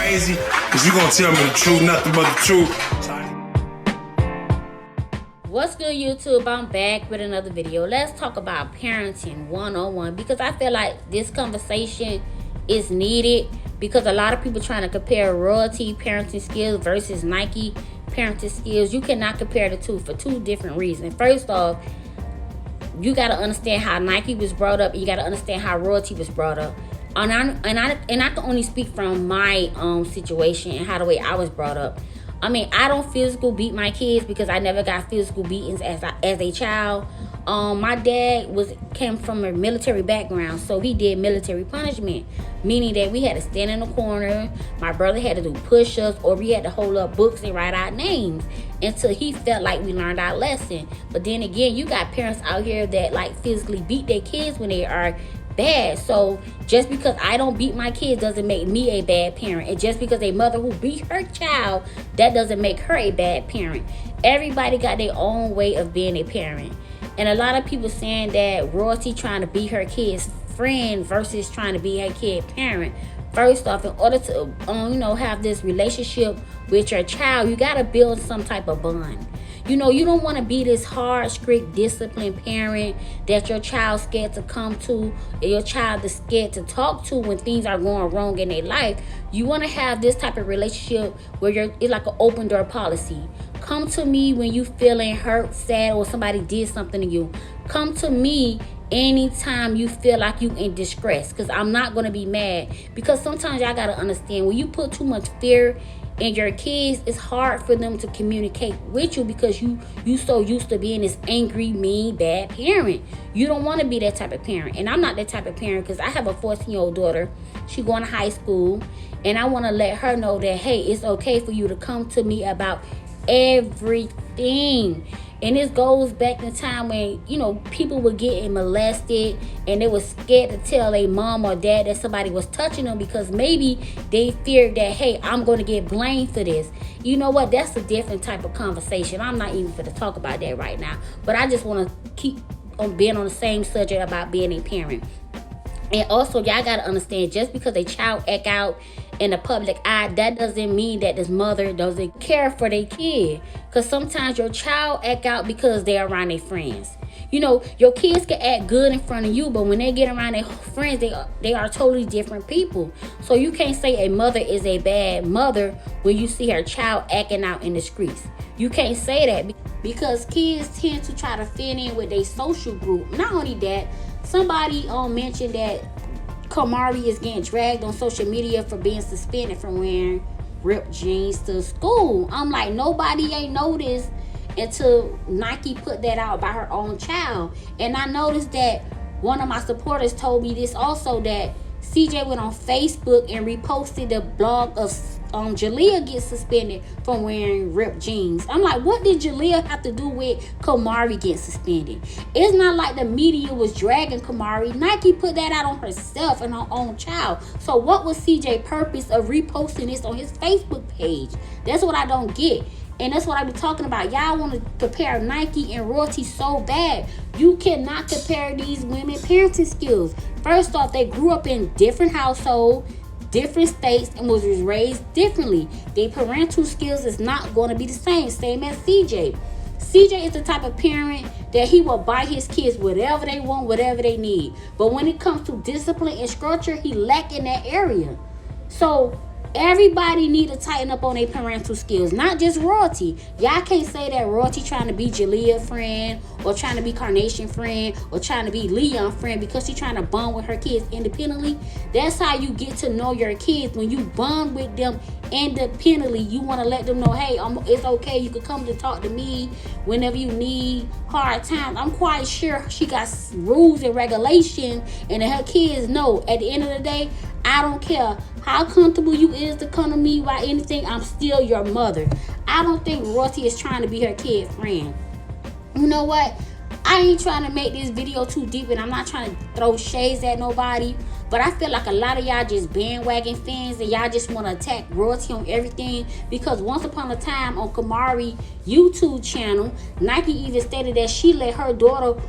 crazy, cause you gonna tell me the truth, nothing but the truth. What's good, YouTube? I'm back with another video. Let's talk about parenting 101 because I feel like this conversation is needed because a lot of people trying to compare royalty parenting skills versus Nike parenting skills. You cannot compare the two for two different reasons. First off, you got to understand how Nike was brought up, and you got to understand how royalty was brought up. And I can only speak from my situation and how the way I was brought up. I mean, I don't physical beat my kids because I never got physical beatings as a child. My dad came from a military background, so he did military punishment, meaning that we had to stand in the corner. My brother had to do push-ups, or we had to hold up books and write our names until he felt like we learned our lesson. But then again, you got parents out here that like physically beat their kids when they are bad. So just because I don't beat my kids doesn't make me a bad parent. And just because a mother who beat her child, that doesn't make her a bad parent. Everybody got their own way of being a parent. And a lot of people saying that royalty trying to be her kid's friend versus trying to be her kid parent. First off, in order to have this relationship with your child, you got to build some type of bond. You don't want to be this hard, strict, disciplined parent that your child's scared to come to, or your child is scared to talk to when things are going wrong in their life. You want to have this type of relationship where it's like an open door policy. Come to me when you feeling hurt, sad, or somebody did something to you. Come to me anytime you feel like you in distress, because I'm not going to be mad. Because sometimes y'all got to understand, when you put too much fear in your kids, it's hard for them to communicate with you because you so used to being this angry, mean, bad parent. You don't want to be that type of parent. And I'm not that type of parent because I have a 14-year-old daughter. She going to high school, and I want to let her know that, hey, it's okay for you to come to me about everything. And this goes back to time when, people were getting molested and they were scared to tell a mom or dad that somebody was touching them because maybe they feared that, hey, I'm going to get blamed for this. You know what? That's a different type of conversation. I'm not even going to talk about that right now. But I just want to keep on being on the same subject about being a parent. And also, y'all got to understand, just because a child act out in the public eye, that doesn't mean that this mother doesn't care for their kid. Because sometimes your child act out because they're around their friends. Your kids can act good in front of you, but when they get around their friends, they are totally different people. So you can't say a mother is a bad mother when you see her child acting out in the streets. You can't say that because kids tend to try to fit in with their social group. Not only that, somebody mentioned that Kamari is getting dragged on social media for being suspended from wearing ripped jeans to school. I'm like, nobody ain't noticed until Nike put that out by her own child. And I noticed that one of my supporters told me this also, that CJ went on Facebook and reposted the blog of Jalea gets suspended from wearing ripped jeans. I'm like, what did Jalea have to do with Kamari getting suspended? It's not like the media was dragging Kamari. Nike put that out on herself and her own child. So what was CJ's purpose of reposting this on his Facebook page? That's what I don't get. And that's what I be talking about. Y'all want to compare Nike and royalty so bad. You cannot compare these women parenting skills. First off, they grew up in different households, different states, and was raised differently. Their parental skills is not going to be the same as CJ. CJ is the type of parent that he will buy his kids whatever they want, whatever they need. But when it comes to discipline and structure, he lack in that area. So everybody need to tighten up on their parental skills, not just royalty. Y'all can't say that royalty trying to be Jalea friend, or trying to be Carnation friend, or trying to be Leon friend because she's trying to bond with her kids independently. That's how you get to know your kids. When you bond with them independently, you want to let them know, hey, it's okay. You can come to talk to me whenever you need hard times. I'm quite sure she got rules and regulations, and that her kids know at the end of the day, I don't care how comfortable you is to come to me about anything, I'm still your mother. I don't think royalty is trying to be her kid friend. You know what? I ain't trying to make this video too deep, and I'm not trying to throw shades at nobody, but I feel like a lot of y'all just bandwagon fans, and y'all just want to attack royalty on everything. Because once upon a time on Kamari YouTube channel, Nike even stated that she let her daughter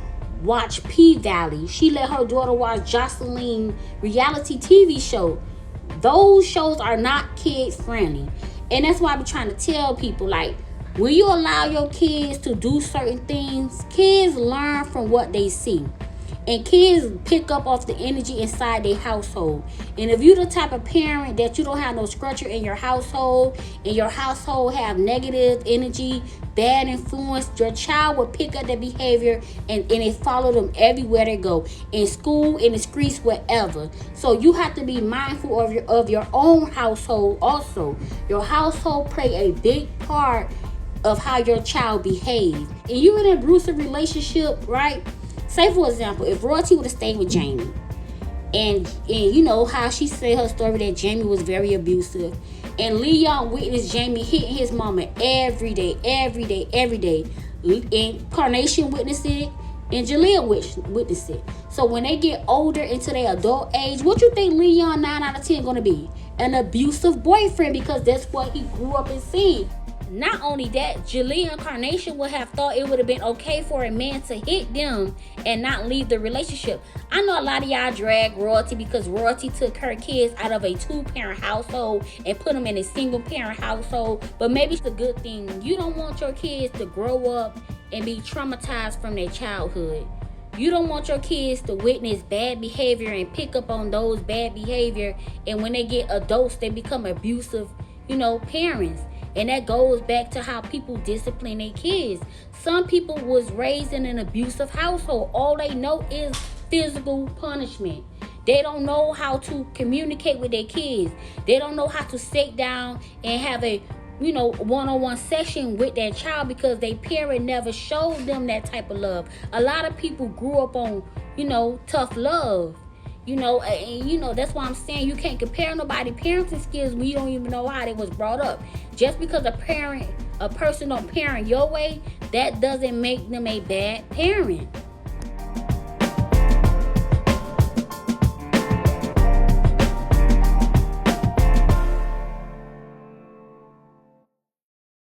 watch P Valley. She let her daughter watch Jocelyn reality TV show. those shows are not kid friendly. And that's why I be trying to tell people, like, when you allow your kids to do certain things, kids learn from what they see. And kids pick up off the energy inside their household. And if you're the type of parent that you don't have no structure in your household, and your household have negative energy, bad influence, your child will pick up that behavior and it follow them everywhere they go. In school, in the streets, wherever. So you have to be mindful of your own household also. Your household play a big part of how your child behaves. And you're in an abusive relationship, right? Say, for example, if Royalty would have stayed with Jamie, and you know how she said her story that Jamie was very abusive, and Leon witnessed Jamie hitting his mama every day, and Carnation witnessed it, and Jaleel witnessed it. So when they get older into their adult age, what you think Leon 9 out of 10 gonna be? An abusive boyfriend, because that's what he grew up and seen. Not only that, Jaleel and Carnation would have thought it would have been okay for a man to hit them and not leave the relationship. I know a lot of y'all drag Royalty because Royalty took her kids out of a 2-parent household and put them in a single-parent household. But maybe it's a good thing. You don't want your kids to grow up and be traumatized from their childhood. You don't want your kids to witness bad behavior and pick up on those bad behavior. And when they get adults, they become abusive, parents. And that goes back to how people discipline their kids. Some people was raised in an abusive household. All they know is physical punishment. They don't know how to communicate with their kids. They don't know how to sit down and have a one-on-one session with their child because their parent never showed them that type of love. A lot of people grew up on, tough love. That's why I'm saying you can't compare nobody's parenting skills when you don't even know how they was brought up. Just because a person don't parent your way, that doesn't make them a bad parent.